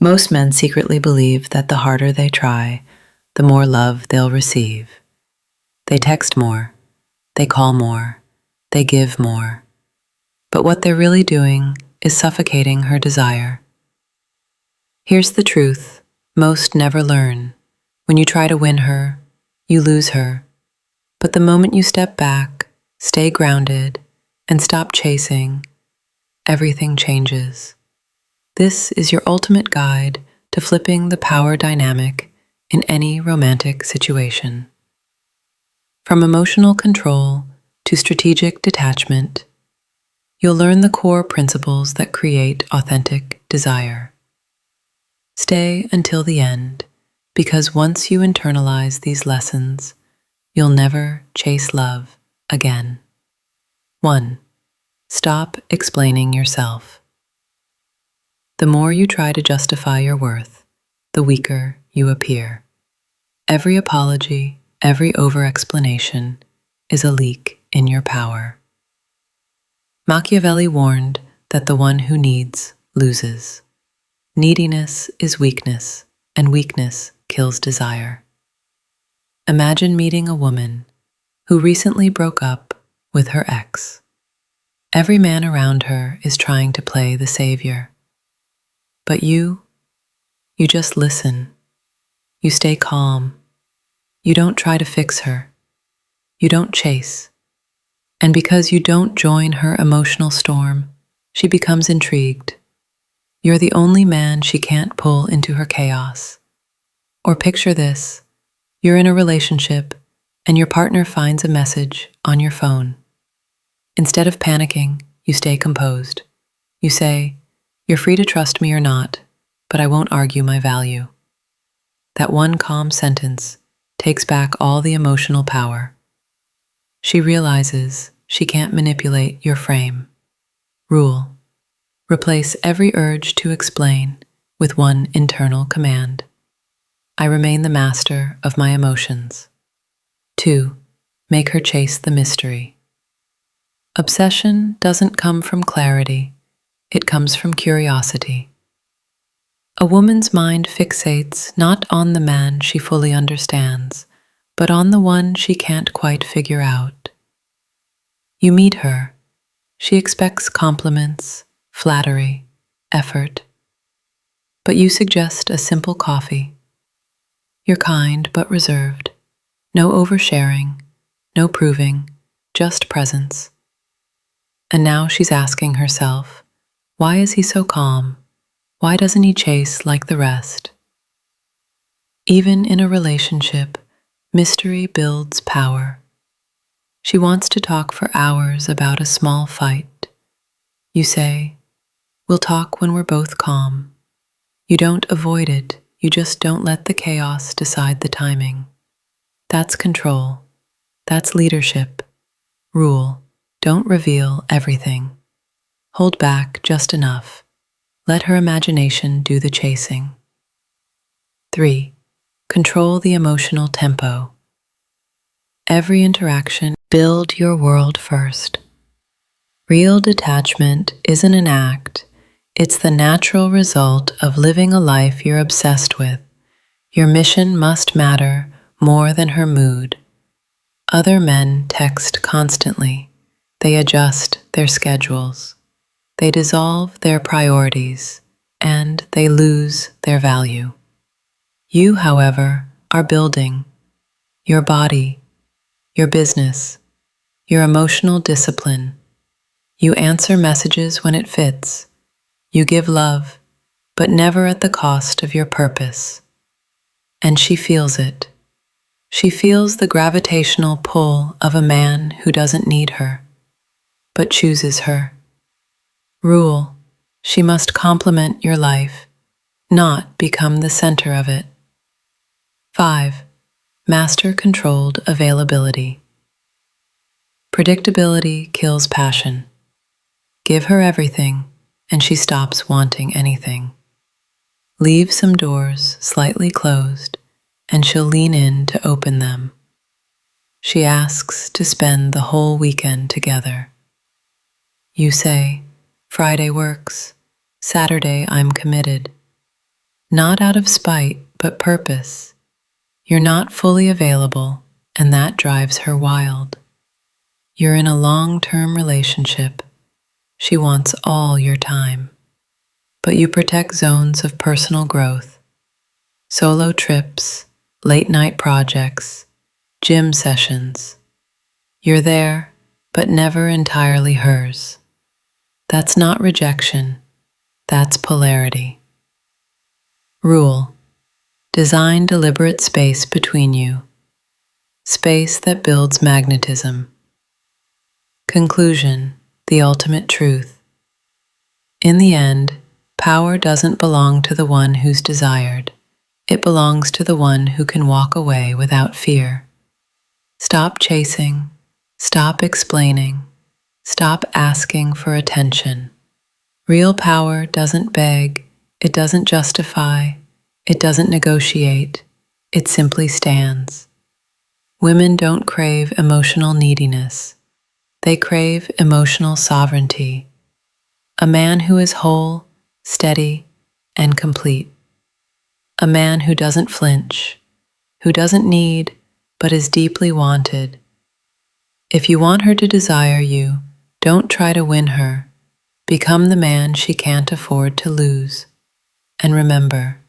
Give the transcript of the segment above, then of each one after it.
Most men secretly believe that the harder they try, the more love they'll receive. They text more, they call more, they give more. But what they're really doing is suffocating her desire. Here's the truth most never learn. When you try to win her, you lose her. But the moment you step back, stay grounded, and stop chasing, everything changes. This is your ultimate guide to flipping the power dynamic in any romantic situation. From emotional control to strategic detachment, you'll learn the core principles that create authentic desire. Stay until the end, because once you internalize these lessons, you'll never chase love again. 1. Stop explaining yourself. The more you try to justify your worth, the weaker you appear. Every apology, every over-explanation is a leak in your power. Machiavelli warned that the one who needs loses. Neediness is weakness, and weakness kills desire. Imagine meeting a woman who recently broke up with her ex. Every man around her is trying to play the savior. But you just listen. You stay calm. You don't try to fix her. You don't chase. And because you don't join her emotional storm, she becomes intrigued. You're the only man she can't pull into her chaos. Or picture this, you're in a relationship and your partner finds a message on your phone. Instead of panicking, you stay composed. You say, "You're free to trust me or not, but I won't argue my value." That one calm sentence takes back all the emotional power. She realizes she can't manipulate your frame. Rule: replace every urge to explain with one internal command. I remain the master of my emotions. 2. Make her chase the mystery. Obsession doesn't come from clarity, it comes from curiosity. A woman's mind fixates not on the man she fully understands, but on the one she can't quite figure out. You meet her. She expects compliments, flattery, effort. But you suggest a simple coffee. You're kind but reserved. No oversharing, no proving, just presence. And now she's asking herself, why is he so calm? Why doesn't he chase like the rest? Even in a relationship, mystery builds power. She wants to talk for hours about a small fight. You say, "We'll talk when we're both calm." You don't avoid it, you just don't let the chaos decide the timing. That's control. That's leadership. Rule: don't reveal everything. Hold back just enough. Let her imagination do the chasing. 3. Control the emotional tempo. Every interaction, build your world first. Real detachment isn't an act, it's the natural result of living a life you're obsessed with. Your mission must matter more than her mood. Other men text constantly. They adjust their schedules. They dissolve their priorities, and they lose their value. You, however, are building your body, your business, your emotional discipline. You answer messages when it fits. You give love, but never at the cost of your purpose. And she feels it. She feels the gravitational pull of a man who doesn't need her, but chooses her. Rule: she must complement your life, not become the center of it. 5. Master controlled availability. Predictability kills passion. Give her everything, and she stops wanting anything. Leave some doors slightly closed, and she'll lean in to open them. She asks to spend the whole weekend together. You say, "Friday works. Saturday I'm committed." not out of spite, but purpose. You're not fully available, and that drives her wild. You're in a long-term relationship. She wants all your time, but you protect zones of personal growth, solo trips, late-night projects, gym sessions. You're there, but never entirely hers. That's not rejection, that's polarity. Rule: design deliberate space between you, space that builds magnetism. Conclusion: the ultimate truth. In the end, power doesn't belong to the one who's desired. It belongs to the one who can walk away without fear. Stop chasing, stop explaining, stop asking for attention. Real power doesn't beg, it doesn't justify, it doesn't negotiate, it simply stands. Women don't crave emotional neediness. They crave emotional sovereignty. A man who is whole, steady, and complete. A man who doesn't flinch, who doesn't need, but is deeply wanted. If you want her to desire you, don't try to win her. Become the man she can't afford to lose. And remember,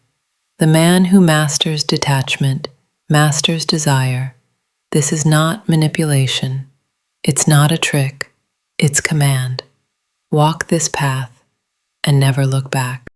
the man who masters detachment masters desire. This is not manipulation. It's not a trick. It's command. Walk this path and never look back.